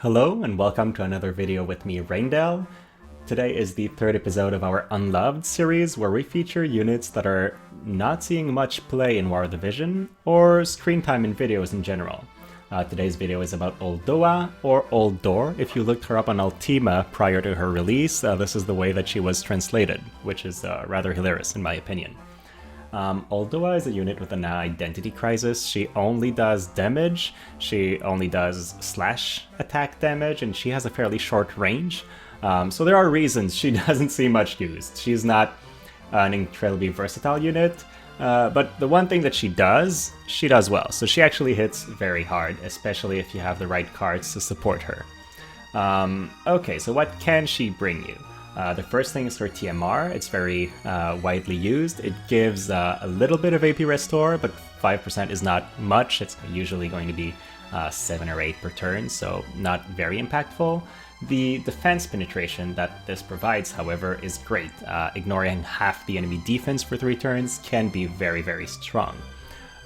Hello and welcome to another video with me, Raindale. Today is the third episode of our Unloved series where we feature units that are not seeing much play in War of the Vision or screen time in videos in general. Today's video is about Oldoa, or Oldoa. If you looked her up on Ultima prior to her release, this is the way that she was translated, which is rather hilarious in my opinion. Oldoa is a unit with an identity crisis. She only does damage, she only does slash attack damage, and she has a fairly short range. So there are reasons she doesn't see much used. She's not an incredibly versatile unit, but the one thing that she does well. So she actually hits very hard, especially if you have the right cards to support her. Okay, so what can she bring you? The first thing is her TMR. It's very widely used. It gives a little bit of AP restore, but 5% is not much. It's usually going to be 7 or 8 per turn, so not very impactful. The defense penetration that this provides, however, is great. Ignoring half the enemy defense for 3 turns can be very, very strong.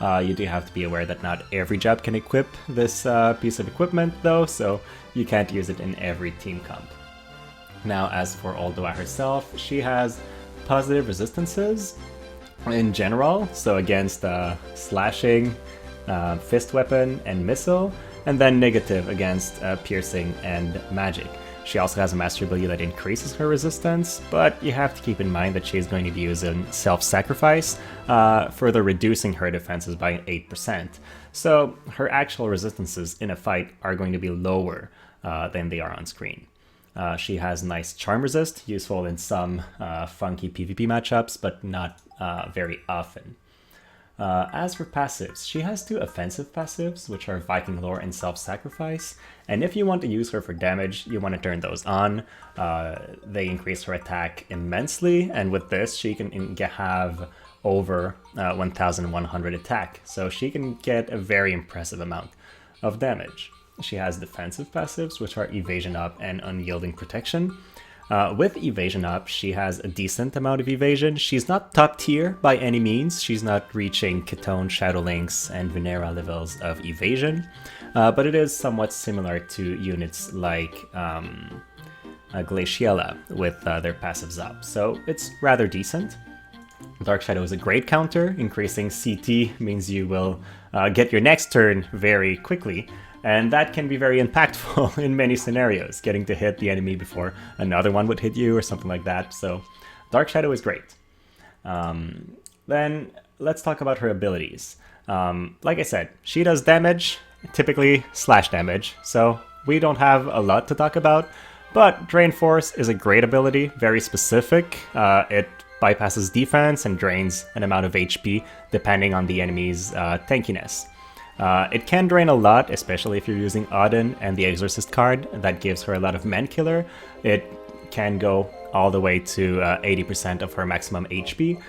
You do have to be aware that not every job can equip this piece of equipment, though, so you can't use it in every team comp. Now, as for Oldoa herself, she has positive resistances in general, so against slashing, fist weapon, and missile, and then negative against piercing and magic. She also has a mastery ability that increases her resistance, but you have to keep in mind that she is going to be using self-sacrifice, further reducing her defenses by 8%. So her actual resistances in a fight are going to be lower than they are on screen. She has nice charm resist, useful in some funky PvP matchups, but not very often. As for passives, she has 2 offensive passives, which are Viking Lore and Self-Sacrifice, and if you want to use her for damage, you want to turn those on. They increase her attack immensely, and with this, she can have over 1,100 attack, so she can get a very impressive amount of damage. She has defensive passives, which are Evasion Up and Unyielding Protection. With Evasion Up, she has a decent amount of evasion. She's not top tier by any means. She's not reaching Ketone, Shadowlinks, and Venera levels of evasion, but it is somewhat similar to units like Glaciella with their passives up, so it's rather decent. Dark Shadow is a great counter. Increasing CT means you will get your next turn very quickly, and that can be very impactful in many scenarios, getting to hit the enemy before another one would hit you or something like that. So Dark Shadow is great. Then let's talk about her abilities. Like I said, she does damage, typically slash damage, so we don't have a lot to talk about, but Drain Force is a great ability, very specific. It bypasses defense and drains an amount of HP depending on the enemy's tankiness. It can drain a lot, especially if you're using Auden and the Exorcist card. That gives her a lot of Man Killer. It can go all the way to 80% of her maximum HP,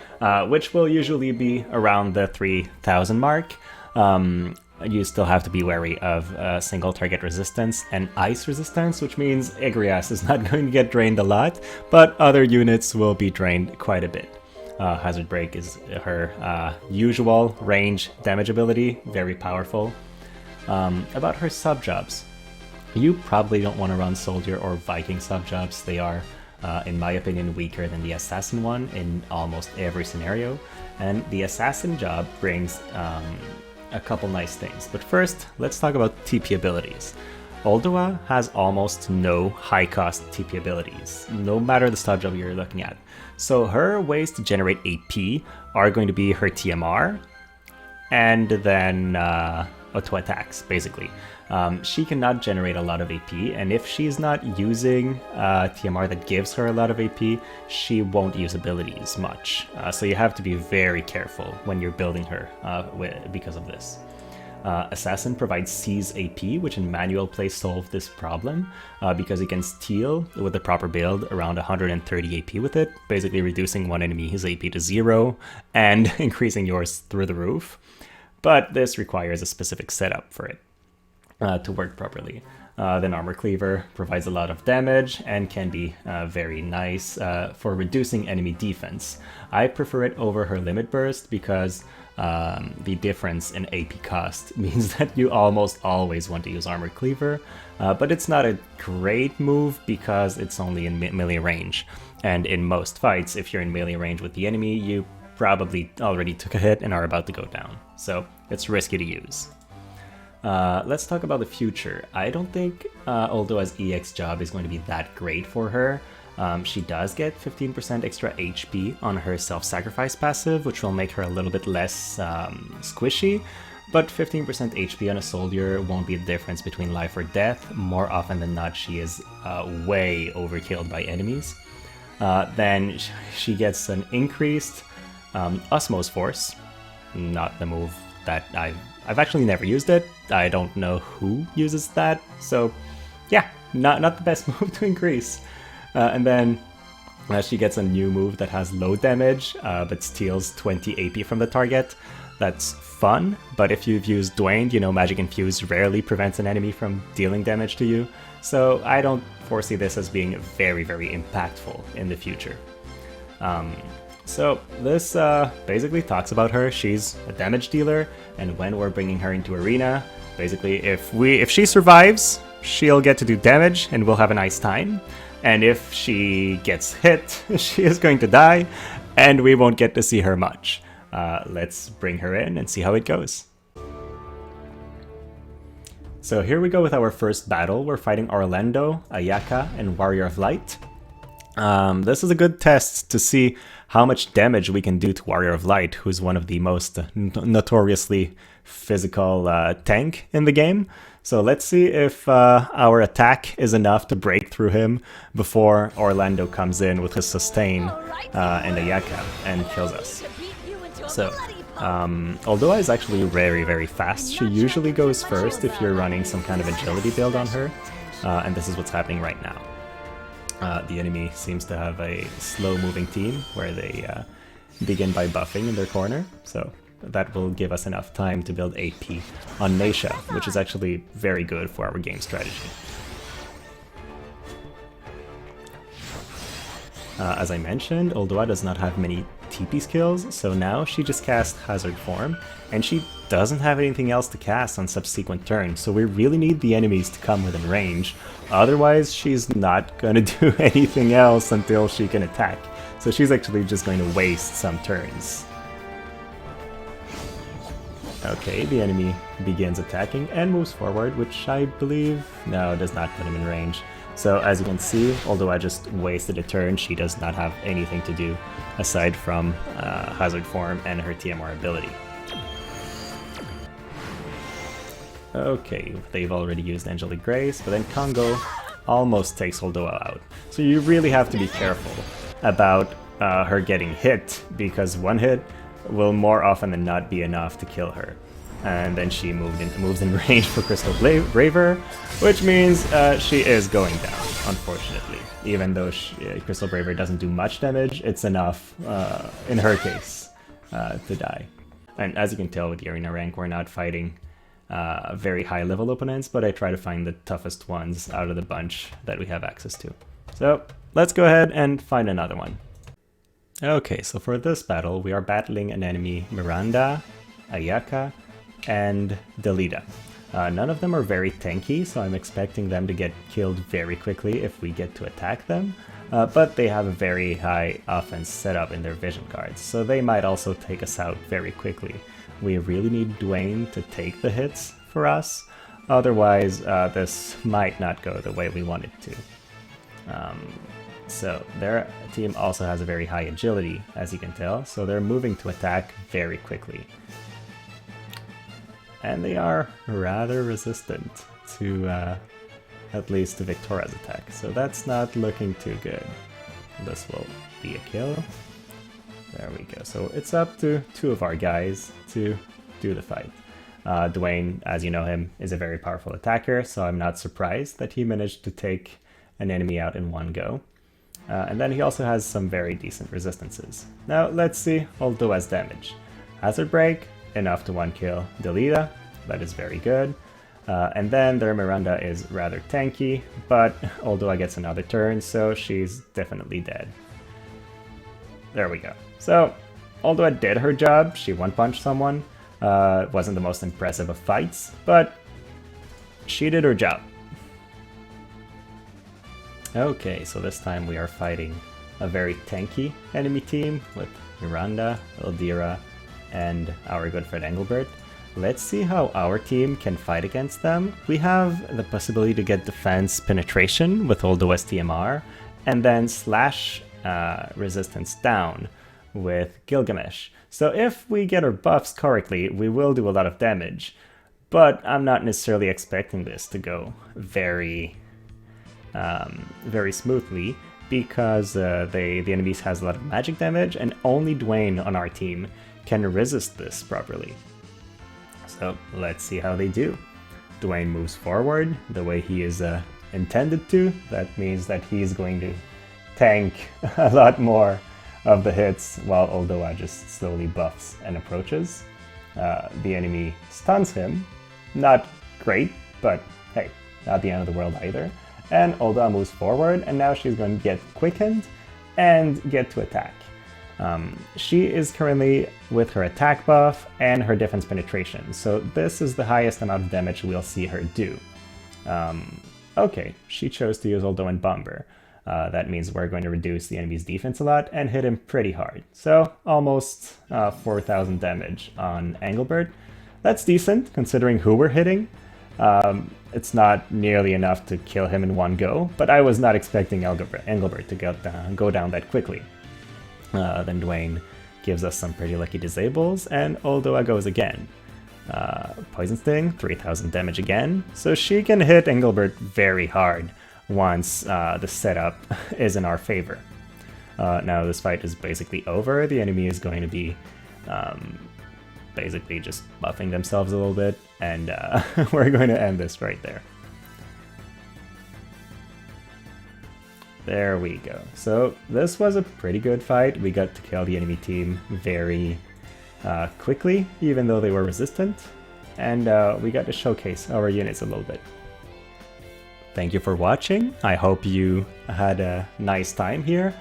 which will usually be around the 3,000 mark. You still have to be wary of single target resistance and ice resistance, which means Egrias is not going to get drained a lot, but other units will be drained quite a bit. Hazard Break is her usual range damage ability, very powerful. About her sub-jobs, you probably don't want to run Soldier or Viking sub-jobs. They are, in my opinion, weaker than the Assassin one in almost every scenario, and the Assassin job brings a couple nice things. But first, let's talk about TP abilities. Oldoa has almost no high-cost TP abilities, no matter the sub job you're looking at. So her ways to generate AP are going to be her TMR, and then auto attacks, basically. She cannot generate a lot of AP, and if she's not using TMR that gives her a lot of AP, she won't use abilities much. So you have to be very careful when you're building her because of this. Assassin provides Seize AP, which in manual play solve this problem, because you can steal with the proper build around 130 AP with it, basically reducing one enemy's AP to 0 and increasing yours through the roof. But this requires a specific setup for it to work properly. Then Armor Cleaver provides a lot of damage and can be very nice for reducing enemy defense. I prefer it over her Limit Burst because the difference in AP cost means that you almost always want to use Armor Cleaver, but it's not a great move because it's only in melee range. And in most fights, if you're in melee range with the enemy, you probably already took a hit and are about to go down. So it's risky to use. Let's talk about the future. I don't think Oldoa's EX job is going to be that great for her. She does get 15% extra HP on her self-sacrifice passive, which will make her a little bit less squishy, but 15% HP on a soldier won't be the difference between life or death. More often than not, she is way overkilled by enemies. Then she gets an increased Osmose Force, not the move that I've actually never used it. I don't know who uses that, so yeah, not the best move to increase. And then she gets a new move that has low damage, but steals 20 AP from the target. That's fun, but if you've used Dwayne, you know Magic Infuse rarely prevents an enemy from dealing damage to you, so I don't foresee this as being very, very impactful in the future. So this basically talks about her. She's a damage dealer, and when we're bringing her into arena, basically if she survives, she'll get to do damage and we'll have a nice time. And if she gets hit, she is going to die, and we won't get to see her much. Let's bring her in and see how it goes. So here we go with our first battle. We're fighting Orlando, Ayaka, and Warrior of Light. This is a good test to see how much damage we can do to Warrior of Light, who's one of the most notoriously physical tank in the game. So let's see if our attack is enough to break through him before Orlando comes in with his sustain and Ayaka and kills us. So Oldoa is actually very, very fast. She usually goes first if you're running some kind of agility build on her, and this is what's happening right now. The enemy seems to have a slow-moving team where they begin by buffing in their corner, so that will give us enough time to build AP on Neisha, which is actually very good for our game strategy. As I mentioned, Oldoa does not have many TP skills, so now she just casts Hazard Form, and she doesn't have anything else to cast on subsequent turns, so we really need the enemies to come within range. Otherwise, she's not going to do anything else until she can attack. So she's actually just going to waste some turns. Okay, the enemy begins attacking and moves forward, which I believe, no, does not put him in range. So as you can see, although I just wasted a turn, she does not have anything to do aside from Hazard Form and her TMR ability. Okay, they've already used Angelic Grace, but then Congo almost takes Oldoa out. So you really have to be careful about her getting hit, because one hit will more often than not be enough to kill her. And then she moves in range for Crystal Braver, which means she is going down, unfortunately. Even though Crystal Braver doesn't do much damage, it's enough, in her case, to die. And as you can tell with the arena rank, we're not fighting very high level opponents, but I try to find the toughest ones out of the bunch that we have access to. So let's go ahead and find another one. Okay, so for this battle, we are battling an enemy Miranda, Ayaka, and Delita. None of them are very tanky, so I'm expecting them to get killed very quickly if we get to attack them, but they have a very high offense set up in their vision cards, so they might also take us out very quickly. We really need Dwayne to take the hits for us, otherwise this might not go the way we want it to. So their team also has a very high agility, as you can tell, so they're moving to attack very quickly. And they are rather resistant to at least to Victoria's attack, so that's not looking too good. This will be a kill. There we go. So it's up to two of our guys to do the fight. Dwayne, as you know him, is a very powerful attacker, so I'm not surprised that he managed to take an enemy out in one go. And then he also has some very decent resistances. Now let's see Oldoa's damage. Hazard Break, enough to one kill Delita, that is very good. And then their Miranda is rather tanky, but Oldoa gets another turn, so she's definitely dead. There we go. So Oldoa did her job. She one-punched someone. It wasn't the most impressive of fights, but she did her job. Okay, so this time we are fighting a very tanky enemy team with Miranda, Ildira, and our good friend Engelbert. Let's see how our team can fight against them. We have the possibility to get defense penetration with Oldoa's TMR, and then slash resistance down with Gilgamesh. So if we get our buffs correctly, we will do a lot of damage, but I'm not necessarily expecting this to go very smoothly, because the enemies has a lot of magic damage, and only Dwayne on our team can resist this properly. So let's see how they do. Dwayne moves forward the way he is intended to. That means that he's going to tank a lot more of the hits, while Oldoa just slowly buffs and approaches. The enemy stuns him. Not great, but hey, not the end of the world either. And Oldoa moves forward, and now she's going to get quickened and get to attack. She is currently with her attack buff and her defense penetration, so this is the highest amount of damage we'll see her do. Okay, she chose to use Oldoa and Bomber. That means we're going to reduce the enemy's defense a lot and hit him pretty hard. So almost 4,000 damage on Engelbert. That's decent considering who we're hitting. It's not nearly enough to kill him in one go, but I was not expecting Engelbert to go down that quickly. Then Dwayne gives us some pretty lucky disables, and Oldoa goes again. Poison Sting, 3,000 damage again, so she can hit Engelbert very hard once the setup is in our favor. Now this fight is basically over. The enemy is going to be basically just buffing themselves a little bit, and we're going to end this right there. There we go. So this was a pretty good fight. We got to kill the enemy team very quickly, even though they were resistant, and we got to showcase our units a little bit. Thank you for watching. I hope you had a nice time here.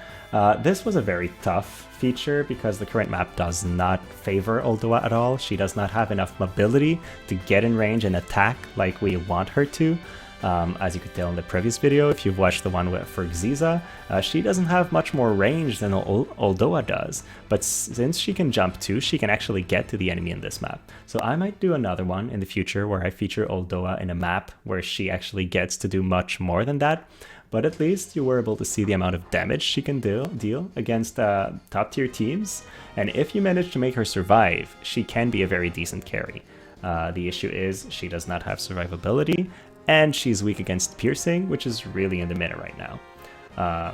This was a very tough feature because the current map does not favor Oldoa at all. She does not have enough mobility to get in range and attack like we want her to. As you could tell in the previous video, if you've watched the one for Xiza, she doesn't have much more range than Oldoa does, but since she can jump too, she can actually get to the enemy in this map. So I might do another one in the future where I feature Oldoa in a map where she actually gets to do much more than that, but at least you were able to see the amount of damage she can deal against top tier teams, and if you manage to make her survive, she can be a very decent carry. The issue is she does not have survivability, and she's weak against piercing, which is really in the meta right now.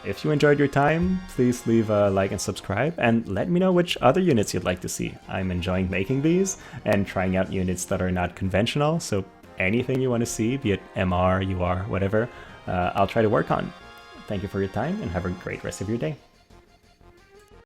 If you enjoyed your time, please leave a like and subscribe, and let me know which other units you'd like to see. I'm enjoying making these and trying out units that are not conventional, so anything you want to see, be it MR, UR, whatever, I'll try to work on. Thank you for your time, and have a great rest of your day.